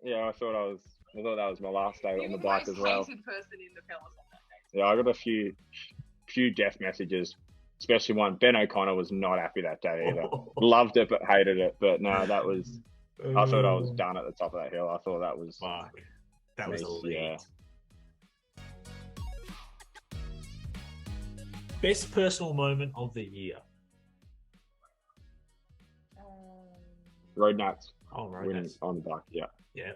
I thought that was my last day You on the were bike most as well. hated person in the fellas on that day. Yeah, I got a few death messages, especially one. Ben O'Connor was not happy that day either. Loved it but hated it. But no, that was. I thought I was done at the top of that hill. I thought that was. Fuck. That was elite. Yeah. Best personal moment of the year. Road nuts. Oh, right. Winning on the bike. Yeah. Yeah.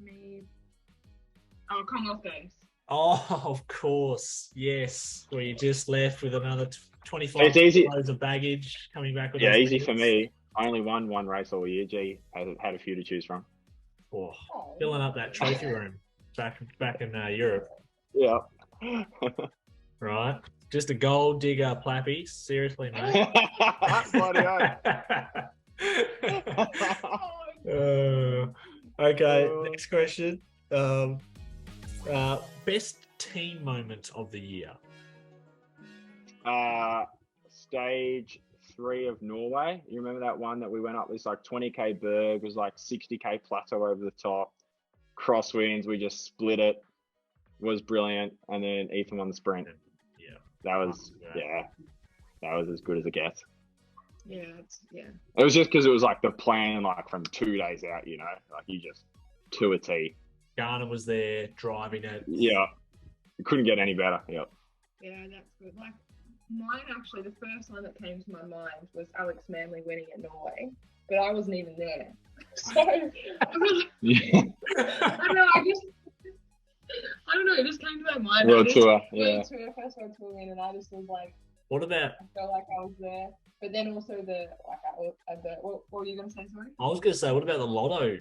Me. Oh, Commonwealth Games. Oh, of course. Yes. Where you just left with another 25 It's easy. loads of baggage coming back with Yeah, those easy things. for me. I only won one race all year. G had a few to choose from. Oh, filling up that trophy room back in Europe. Yeah. Right. Just a gold digger, Plappy. Seriously, mate. Bloody okay, next question. Best team moment of the year. Stage 3 of Norway. You remember that one that we went up this like 20k berg, was like 60k plateau over the top, crosswinds, we just split it, was brilliant, and then Ethan won the sprint. Yeah, that was as good as it gets. Yeah, it was just because it was like the plan, like from 2 days out, you know, like you just to a T. Garner was there driving it. Yeah, it couldn't get any better. Yep. Yeah, that's good. Like mine, actually, the first one that came to my mind was Alex Manley winning at Norway, but I wasn't even there. So I don't know. It just came to my mind. World tour, yeah. First world tour win, and I just was like, what about? I felt like I was there, but then also what were you gonna say? Sorry. I was gonna say, what about the Lotto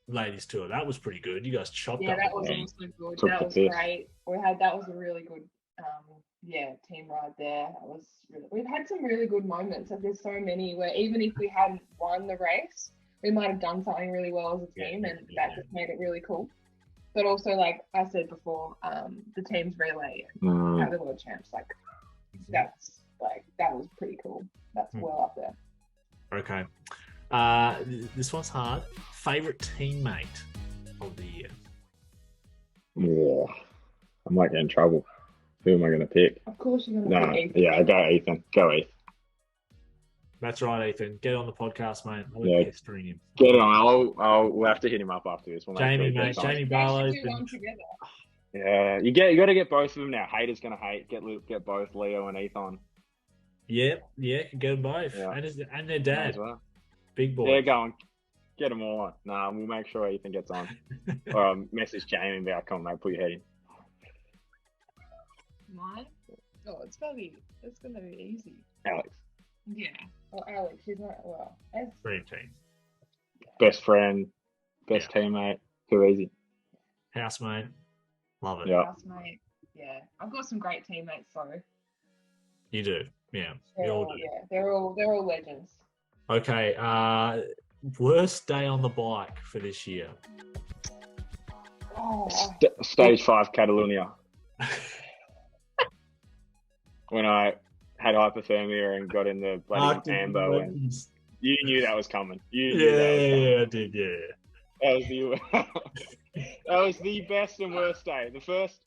ladies tour? That was pretty good. You guys chopped up. Yeah, that was also good. That was great. That was a really good team ride there. We've had some really good moments. Like there's so many where even if we hadn't won the race, we might have done something really well as a team, and that just made it really cool. But also, like I said before, the team's relay at the World Champs, that was pretty cool. That's well up there. Okay. This one's hard. Favorite teammate of the year? Yeah, I might get in trouble. Who am I going to pick? Of course you're going to pick Ethan. Yeah, go Ethan. Go Ethan. That's right, Ethan. Get on the podcast, mate. I'll be pestering him. Get on. We'll have to hit him up after this. Jamie, mate. Jamie Barlow's been together. Yeah, you got to get both of them now. Haters going to hate. Get both Leo and Ethan. Yeah, can get them both. Yeah. And their dad. Well. Big boy. Yeah, go on. Get them all on. Nah, we'll make sure Ethan gets on. Or message Jamie and be like, come on, mate, put your head in. Mine? Oh, it's gonna be easy. Alex. Yeah. Well, Alex, she's not Dream team. Best friend, best teammate, too easy. Housemate. Love it. Yeah. Housemate. Yeah. I've got some great teammates, so. You do. Yeah. You all do. Yeah. They're all legends. Okay. Worst day on the bike for this year. Stage 5 Catalonia. When I had hypothermia and got in the bloody ambo, and you knew that was coming. I did. Yeah. That was the best and worst day. The first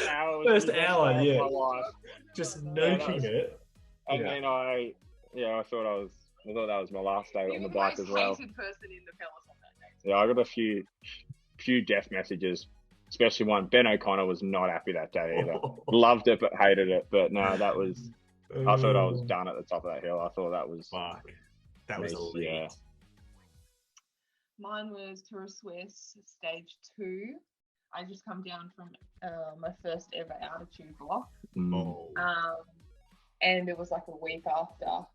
hour was first the best hour, day of my life. Just nuking it. And then I thought that was my last day on the bike as well. Hated person in the fellas on that day. Yeah, I got a few death messages, especially one. Ben O'Connor was not happy that day either. Loved it but hated it. But no, that was. I thought I was done at the top of that hill. I thought that was. Fuck. That was elite. Yeah. Mine was Tour Swiss Stage 2. I just come down from my first ever altitude block. And it was like a week after.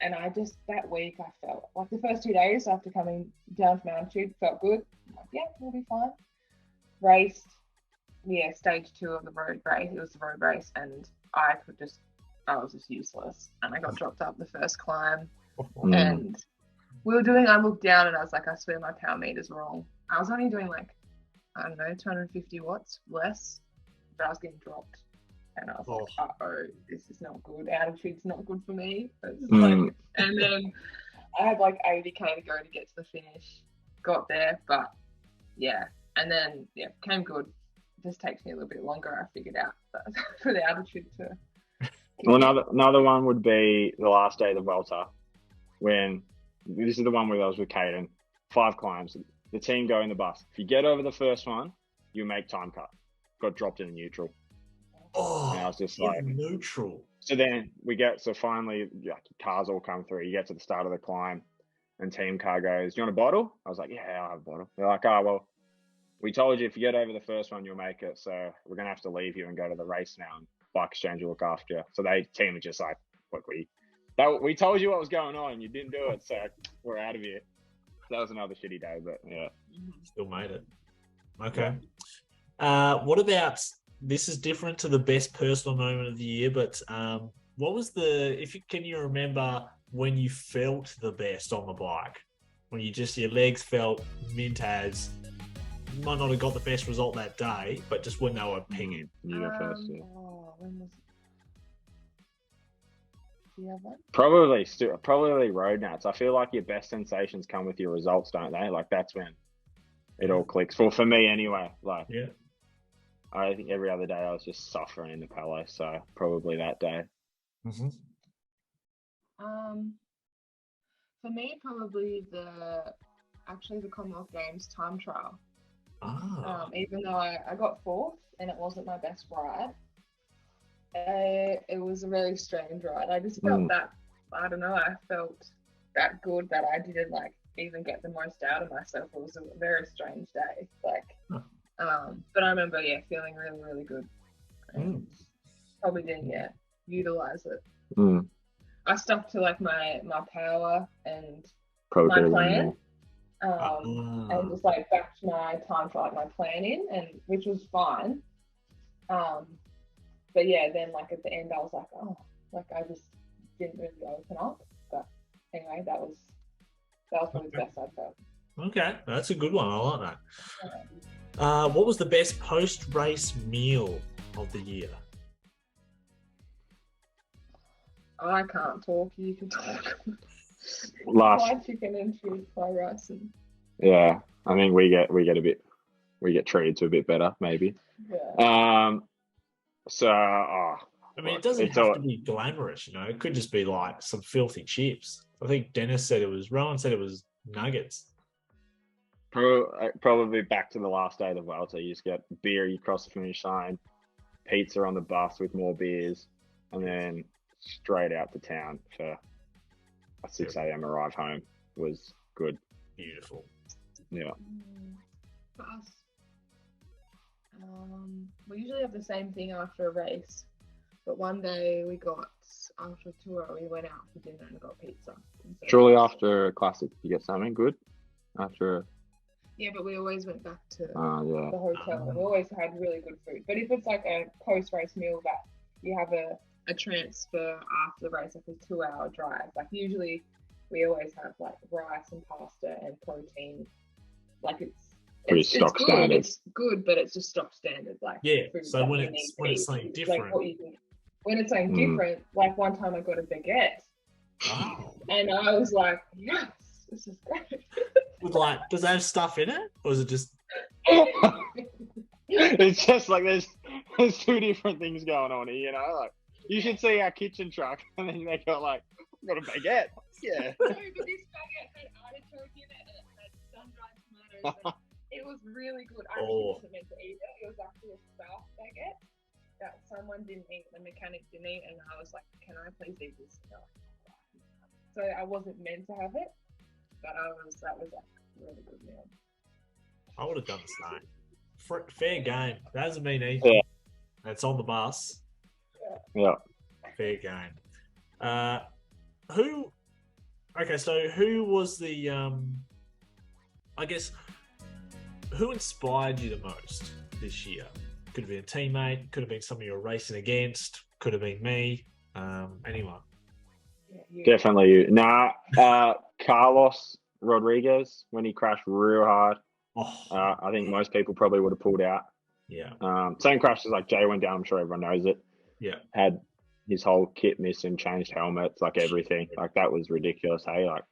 And that week I felt like the first 2 days after coming down from altitude felt good. I'm like, yeah, we'll be fine. Raced, stage 2 of the road race. It was the road race, and I was just useless. And I got dropped up the first climb. And I looked down and I was like, I swear my power meter's wrong. I was only doing 250 watts less, but I was getting dropped. And I was like, this is not good. Altitude's not good for me. And then I had 80k to go to get to the finish. Got there, but yeah, and then came good. Just takes me a little bit longer. I figured out for the altitude to. Well, another one would be the last day of the Vuelta, when this is the one where I was with Caden. 5 climbs. The team go in the bus. If you get over the first one, you make time cut. Got dropped in a neutral. Oh, and I was just like neutral. So then finally, cars all come through. You get to the start of the climb, and team car goes, "You want a bottle?" I was like, "Yeah, I'll have a bottle." They're like, "Oh, well, we told you if you get over the first one, you'll make it. So we're gonna have to leave you and go to the race now, and Bike Exchange will look after you." So team was just like, "Look, we told you what was going on, you didn't do it, so we're out of here." So that was another shitty day, but yeah, still made it. Okay. Yeah. What about, this is different to the best personal moment of the year, but what was can you remember when you felt the best on the bike? When your legs felt mint as, you might not have got the best result that day, but just when they were pinging. When was it? Do you have one? Probably road nats. I feel like your best sensations come with your results, don't they? Like that's when it all clicks. Well, for me anyway. Like, yeah, I think every other day I was just suffering in the Palo, so probably that day. Mm-hmm. For me, probably the Commonwealth Games time trial. Even though I got 4th and it wasn't my best ride, it was a really strange ride. I just felt that, I don't know, I felt that good that I didn't like even get the most out of myself. It was a very strange day. But I remember, feeling really, really good. And probably didn't utilize it. I stuck to like my power and probably my plan. And just like backed my time for like my plan in, and which was fine. But then like at the end I was like, oh, like I just didn't really open up. But anyway, that was probably the best I felt. Okay, that's a good one. I like that. What was the best post-race meal of the year? I can't talk. You can talk. Fried chicken and fried rice and. Yeah, I mean we get treated to a bit better maybe. Yeah. I mean, it doesn't have to be glamorous, It could just be like some filthy chips. I think Rowan said it was nuggets. Probably back to the last day of the Vuelta. You just get beer, you cross the finish line, pizza on the bus with more beers, and then straight out to town for a 6 a.m. arrive home. Was good. Beautiful. Yeah. For us, we usually have the same thing after a race, but one day after a tour, we went out for dinner and got pizza. Surely after a classic, you get something good after. Yeah, but we always went back to the hotel. And we always had really good food. But if it's like a post-race meal that you have a transfer after the race, like a 2-hour drive, like usually we always have like rice and pasta and protein. Like it's stock good. Standard. It's good, but it's just stock standard. Like So when it's something different, like when it's something different, like one time I got a baguette, and I was like, yes, this is great. Does that have stuff in it, or is it just? It's just like there's 2 different things going on here, Like you should see our kitchen truck, and then they got a baguette. Yeah. No, but this baguette had artichoke in it, and it had sun-dried tomatoes. It was really good. I actually wasn't meant to eat it. It was actually a staff baguette that someone didn't eat, the mechanic didn't eat, and I was like, "Can I please eat this?" So I wasn't meant to have it, but that was like a really good meal. I would have done the same. Fair game. That hasn't been easy. Yeah. It's on the bus. Yeah. Fair game. Who was the I guess, who inspired you the most this year? Could have been a teammate, could have been somebody you're racing against, could have been me, anyone. Definitely you. Carlos Rodriguez, when he crashed real hard. I think most people probably would have pulled out. Yeah. Same crash as like Jay went down, I'm sure everyone knows it. Yeah. Had his whole kit missing, changed helmets, like everything. Like that was ridiculous, hey? Like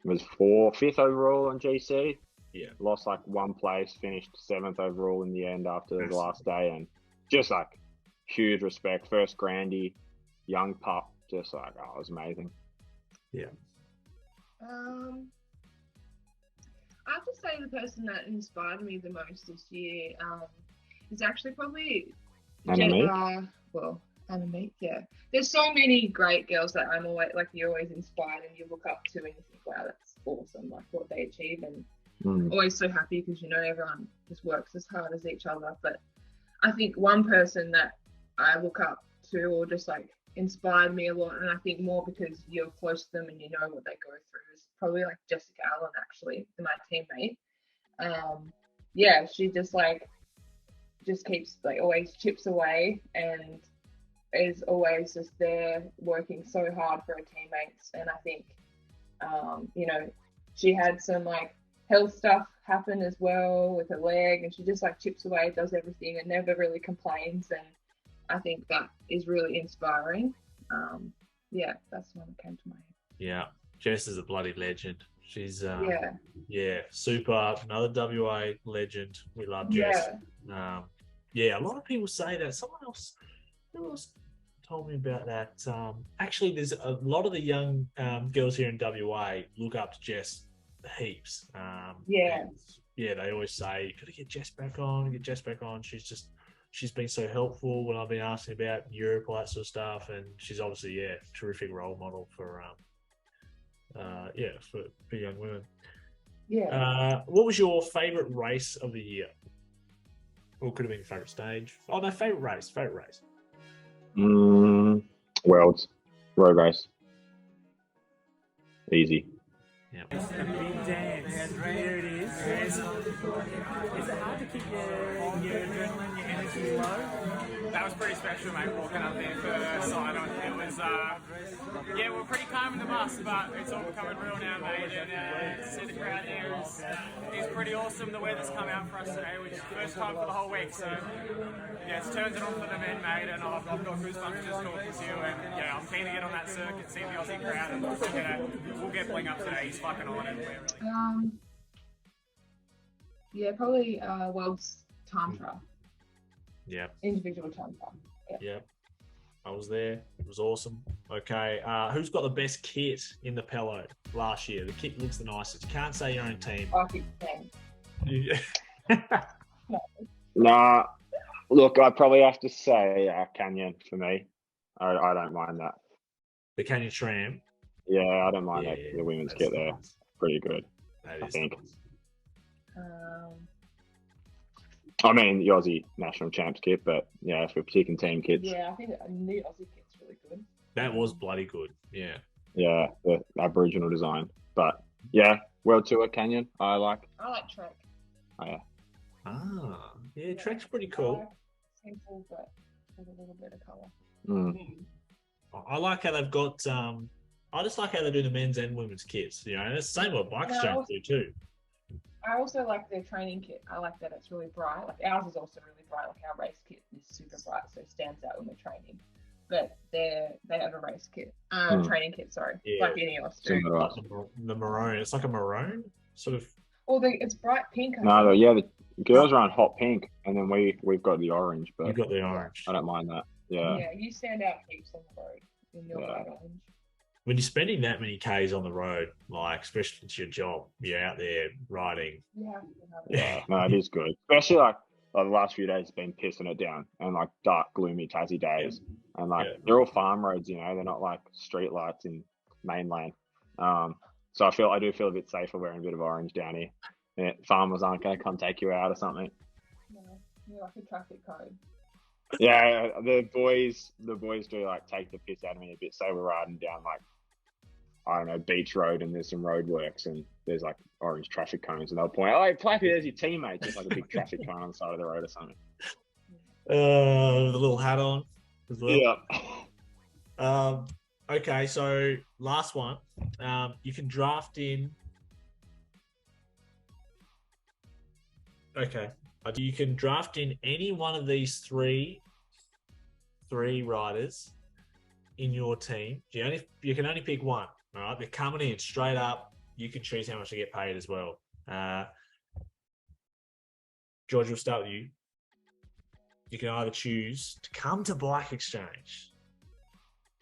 it was 5th overall on GC. Yeah. Lost like one place, finished 7th overall in the end after the last day, and just like huge respect. First Grandy, young pup, just like, oh, it was amazing. Yeah. I have to say the person that inspired me the most this year is actually probably Annemiek? Annemiek, yeah. There's so many great girls that I'm always like you're always inspired and you look up to and you think, wow, that's awesome, like what they achieve, and always so happy because you know everyone just works as hard as each other. But I think one person that I look up to or just like inspired me a lot, and I think more because you're close to them and you know what they go through, is probably like Jessica Allen, actually, my teammate. Yeah, she just keeps like always chips away and is always just there working so hard for her teammates. And I think you know, she had some like health stuff happen as well with her leg, and she just like chips away, does everything, and never really complains. And I think that is really inspiring. Yeah, that's the one that came to my head. Yeah, Jess is a bloody legend. She's yeah, super. Another WA legend. We love Jess. Yeah, a lot of people say that. Someone else, who else told me about that? Actually, there's a lot of the young girls here in WA look up to Jess heaps. Yeah, they always say, "You gotta get Jess back on. Get Jess back on." She's been so helpful when I've been asking about Europe, all that sort of stuff, and she's obviously terrific role model for for young women. Yeah. What was your favourite race of the year? Or could have been favourite stage? Oh no, favourite race. Worlds road race, easy. Yeah. Big dance. There it is. Is it hard to keep your adrenaline, your energy low? That was pretty special, mate, walking up there for sign-on. It was, we're pretty calm in the bus, but it's all becoming real now, mate, and to see the crowd there is pretty awesome. The weather's come out for us today, which is the first time for the whole week, so, it's turns it on for the men, mate, and I've got goosebumps just talking to you, and, I'm keen to get on that circuit, see the Aussie crowd, and, we'll get Bling up today. He's fucking on it. Probably World's time trial. Yeah. Individual time trial. Yeah. I was there. It was awesome. Okay. Who's got the best kit in the Pello last year? The kit looks the nicest. You can't say your own team. I keep saying. Nah, look, I probably have to say Canyon for me. I don't mind that. The Canyon Tram. Yeah, I don't mind the women's kit there. Nice. Pretty good, That I is think. nice. I mean, the Aussie national champs kit, but if we're picking team kits. Yeah, I think the new Aussie kit's really good. That was bloody good. Yeah. Yeah, the Aboriginal design. But World Tour Canyon, I like. I like Trek. Oh, yeah. Yeah, Trek's pretty cool. Simple, but with a little bit of colour. I like how they've got. I just like how they do the men's and women's kits. And it's the same what bike exchange do too. I also like their training kit. I like that it's really bright. Like ours is also really bright. Like our race kit is super bright, so it stands out when we're training. But they have a race kit, training kit. Sorry, like Ineos do. Like the maroon. It's like a maroon sort of. Well, it's bright pink. The girls are on hot pink, and then we've got the orange. But you've got the orange. I don't mind that. Yeah. Yeah, you stand out heaps on the road in your bright orange. When you're spending that many Ks on the road, like especially it's your job, you're out there riding. Yeah, no, it is good. Especially like the last few days, been pissing it down, and like dark, gloomy Tassie days, and they're all farm roads. They're not like street lights in mainland. So I do feel a bit safer wearing a bit of orange down here. Yeah, farmers aren't going to come take you out or something. No, you're like a traffic code. Yeah, the boys do like take the piss out of me a bit. So we're riding down like, I don't know, Beach Road, and there's some road works, and there's like orange traffic cones, and they'll point, "Oh, Plappy, there's your teammate," just like a big traffic cone on the side of the road or something. The little hat on as well. Yeah. Okay, so last one. You can draft in. Okay, you can draft in any one of these three riders in your team. You can only pick one. All right, they're coming in straight up. You can choose how much to get paid as well. George, we'll start with you. You can either choose to come to Bike Exchange,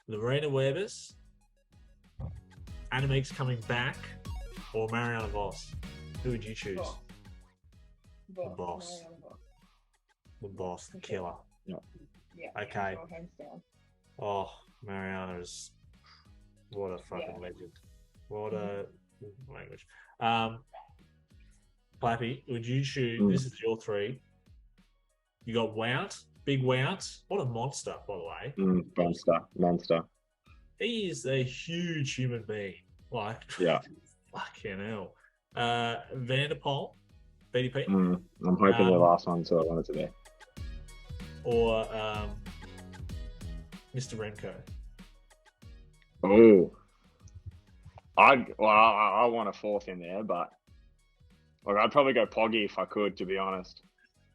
Lorena Webers, Annemiek's coming back, or Mariana Vos. Who would you choose? Boss. The boss, the killer. Yeah. Okay. Sure, hands down. Oh, Mariana is what a fucking legend. What a language. Plappy, would you choose? This is your three. You got Wount, big Wount. What a monster, by the way. Monster. He is a huge human being. Like, Yeah. fucking hell. Vanderpool, BDP. I'm hoping the last one's who I want it to be. Or Mr. Remco. Oh, I want a fourth in there, but I'd probably go Poggy if I could, to be honest.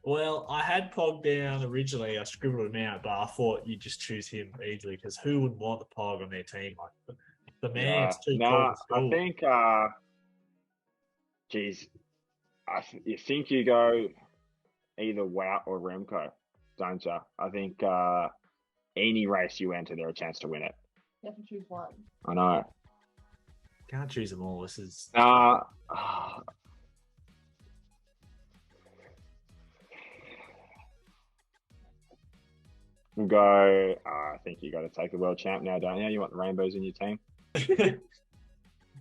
Well, I had Pog down originally. I scribbled him out, but I thought you'd just choose him easily because who wouldn't want the Pog on their team? Like the man's too cool. I think, you think you go either Wout or Remco, don't you? I think any race you enter, there's a chance to win it. You have to choose one. I know. Can't choose them all. This is. We'll go. I think you got to take the world champ now, don't you? You want the rainbows in your team?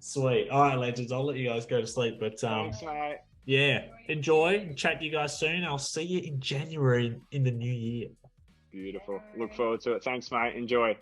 Sweet. All right, legends. I'll let you guys go to sleep. But Thanks, mate. yeah, enjoy. Chat to you guys soon. I'll see you in January in the new year. Beautiful. Look forward to it. Thanks, mate. Enjoy.